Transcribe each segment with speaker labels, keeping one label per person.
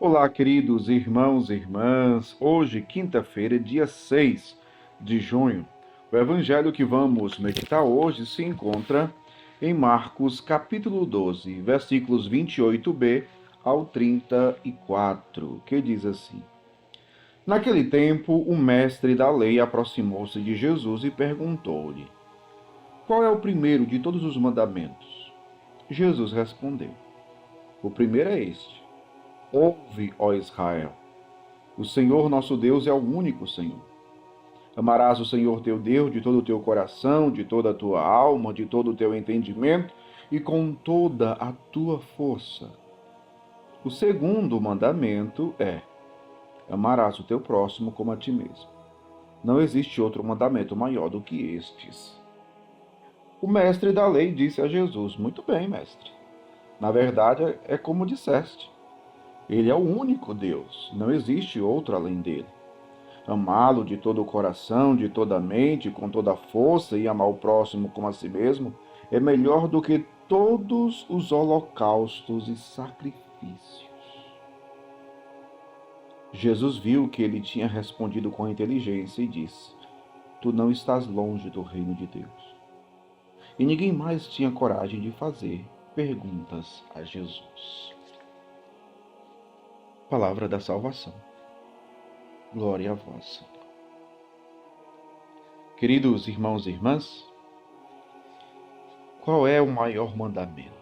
Speaker 1: Olá, queridos irmãos e irmãs. Hoje, quinta-feira, dia 6 de junho. O evangelho que vamos meditar hoje se encontra em Marcos, capítulo 12, versículos 28b ao 34, que diz assim: Naquele tempo, o mestre da lei aproximou-se de Jesus e perguntou-lhe: Qual é o primeiro de todos os mandamentos? Jesus respondeu: O primeiro é este: Ouve, ó Israel. O Senhor nosso Deus é o único Senhor. Amarás o Senhor teu Deus de todo o teu coração, de toda a tua alma, de todo o teu entendimento e com toda a tua força. O segundo mandamento é: amarás o teu próximo como a ti mesmo. Não existe outro mandamento maior do que estes. O mestre da lei disse a Jesus: Muito bem, mestre. Na verdade, é como disseste. Ele é o único Deus. Não existe outro além dele. Amá-lo de todo o coração, de toda a mente, com toda a força e amar o próximo como a si mesmo é melhor do que todos os holocaustos e sacrifícios. Jesus viu que ele tinha respondido com inteligência e disse: Tu não estás longe do reino de Deus. E ninguém mais tinha coragem de fazer perguntas a Jesus. Palavra da salvação. Glória a vós, Senhor. Queridos irmãos e irmãs, qual é o maior mandamento?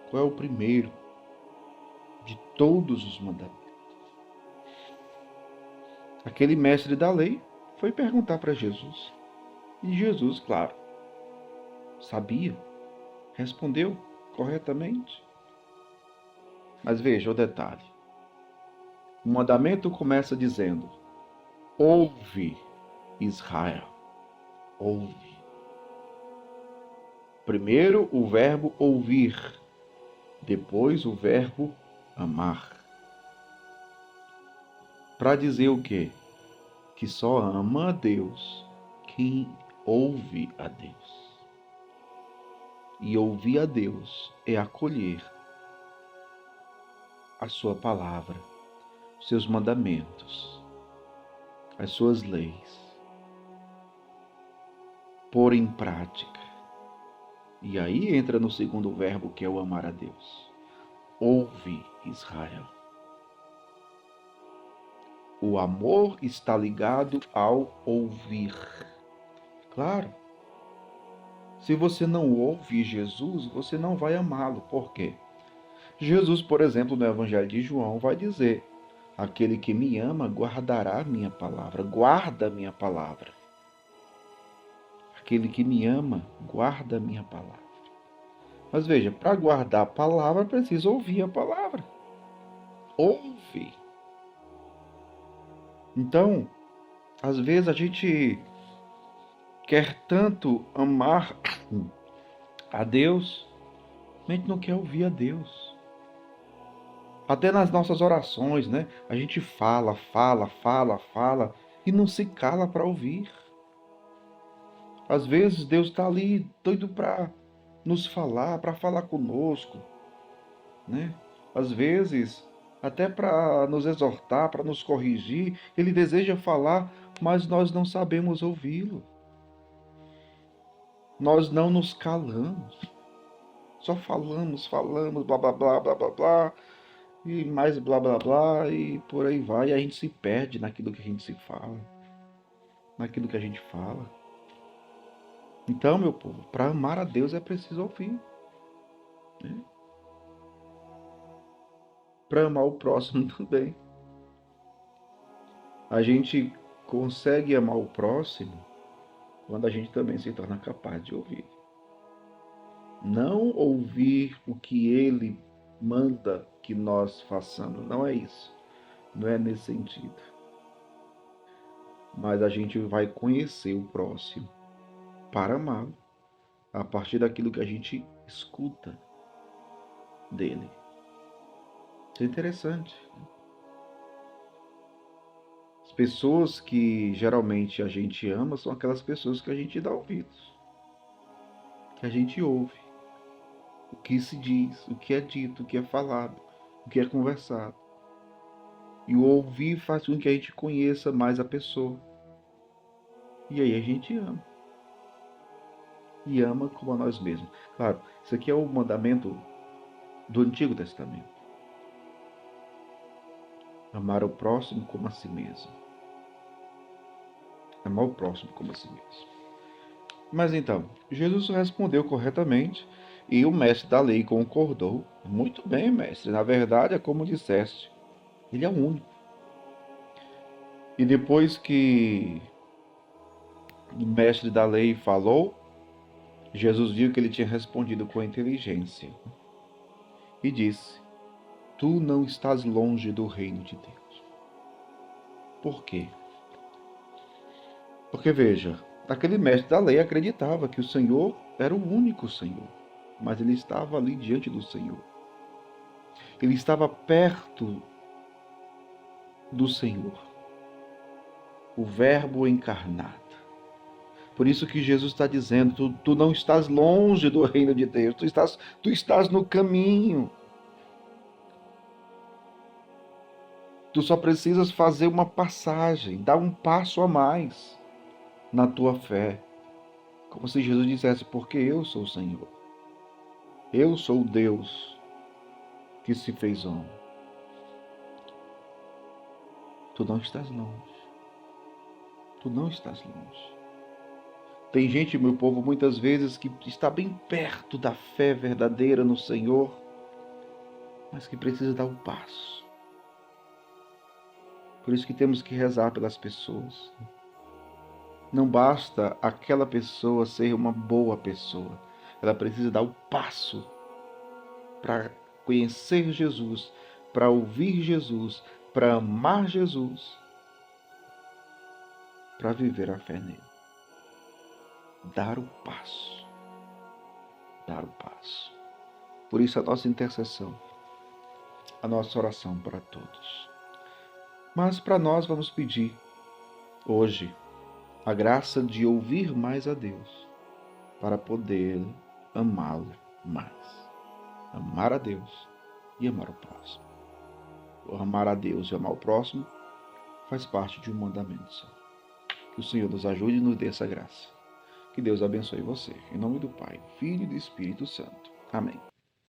Speaker 1: Qual é o primeiro de todos os mandamentos? Aquele mestre da lei foi perguntar para Jesus. E Jesus, claro, sabia, respondeu corretamente. Mas veja o detalhe. O mandamento começa dizendo: Ouve, Israel, ouve. Primeiro o verbo ouvir, depois o verbo amar. Para dizer o quê? Que só ama a Deus quem ouve a Deus. E ouvir a Deus é acolher a sua palavra, os seus mandamentos, as suas leis, pôr em prática. E aí entra no segundo verbo, que é o amar a Deus. Ouve, Israel. O amor está ligado ao ouvir. Claro, se você não ouve Jesus, você não vai amá-lo. Por quê? Jesus, por exemplo, no Evangelho de João, vai dizer: Aquele que me ama guardará a minha palavra. Guarda a minha palavra. Aquele que me ama guarda a minha palavra. Mas veja, para guardar a palavra, precisa ouvir a palavra. Ouve. Então, às vezes a gente quer tanto amar a Deus, mas a gente não quer ouvir a Deus. Até nas nossas orações, né? A gente fala, fala, fala, fala e não se cala para ouvir. Às vezes Deus está ali doido para nos falar, para falar conosco, né? Às vezes, até para nos exortar, para nos corrigir, Ele deseja falar, mas nós não sabemos ouvi-lo. Nós não nos calamos. Só falamos, falamos, blá blá blá blá blá blá, e mais blá blá blá, e por aí vai. E a gente se perde naquilo que a gente se fala, naquilo que a gente fala. Então, meu povo, para amar a Deus é preciso ouvir, né? Para amar o próximo também. A gente consegue amar o próximo quando a gente também se torna capaz de ouvir. Não ouvir o que ele manda que nós façamos, não é isso. Não é nesse sentido. Mas a gente vai conhecer o próximo para amá-lo a partir daquilo que a gente escuta dele. Isso é interessante. As pessoas que geralmente a gente ama são aquelas pessoas que a gente dá ouvidos, que a gente ouve, o que se diz, o que é dito, o que é falado. o que é conversado. E o ouvir faz com que a gente conheça mais a pessoa. E aí a gente ama. E ama como a nós mesmos. Claro, isso aqui é o mandamento do Antigo Testamento. Amar o próximo como a si mesmo. Amar o próximo como a si mesmo. Mas então, Jesus respondeu corretamente e o mestre da lei concordou. Muito bem, mestre. Na verdade, é como disseste. Ele é o único. E depois que o mestre da lei falou, Jesus viu que ele tinha respondido com inteligência e disse: Tu não estás longe do reino de Deus. Por quê? Porque veja, aquele mestre da lei acreditava que o Senhor era o único Senhor, mas ele estava ali diante do Senhor. Ele estava perto do Senhor, o Verbo encarnado. Por isso que Jesus está dizendo: tu não estás longe do reino de Deus, tu estás no caminho. Tu só precisas fazer uma passagem, dar um passo a mais na tua fé. Como se Jesus dissesse: porque eu sou o Senhor. Eu sou o Deus que se fez homem. Tu não estás longe. Tu não estás longe. Tem gente, meu povo, muitas vezes que está bem perto da fé verdadeira no Senhor, mas que precisa dar um passo. Por isso que temos que rezar pelas pessoas. Não basta aquela pessoa ser uma boa pessoa. Ela precisa dar o passo para conhecer Jesus, para ouvir Jesus, para amar Jesus, para viver a fé nele. Dar o passo. Dar o passo. Por isso a nossa intercessão, a nossa oração para todos. Mas para nós vamos pedir hoje a graça de ouvir mais a Deus, para poder amá-lo mais. Amar a Deus e amar o próximo. O amar a Deus e amar o próximo faz parte de um mandamento só. Que o Senhor nos ajude e nos dê essa graça. Que Deus abençoe você. Em nome do Pai, Filho e do Espírito Santo. Amém.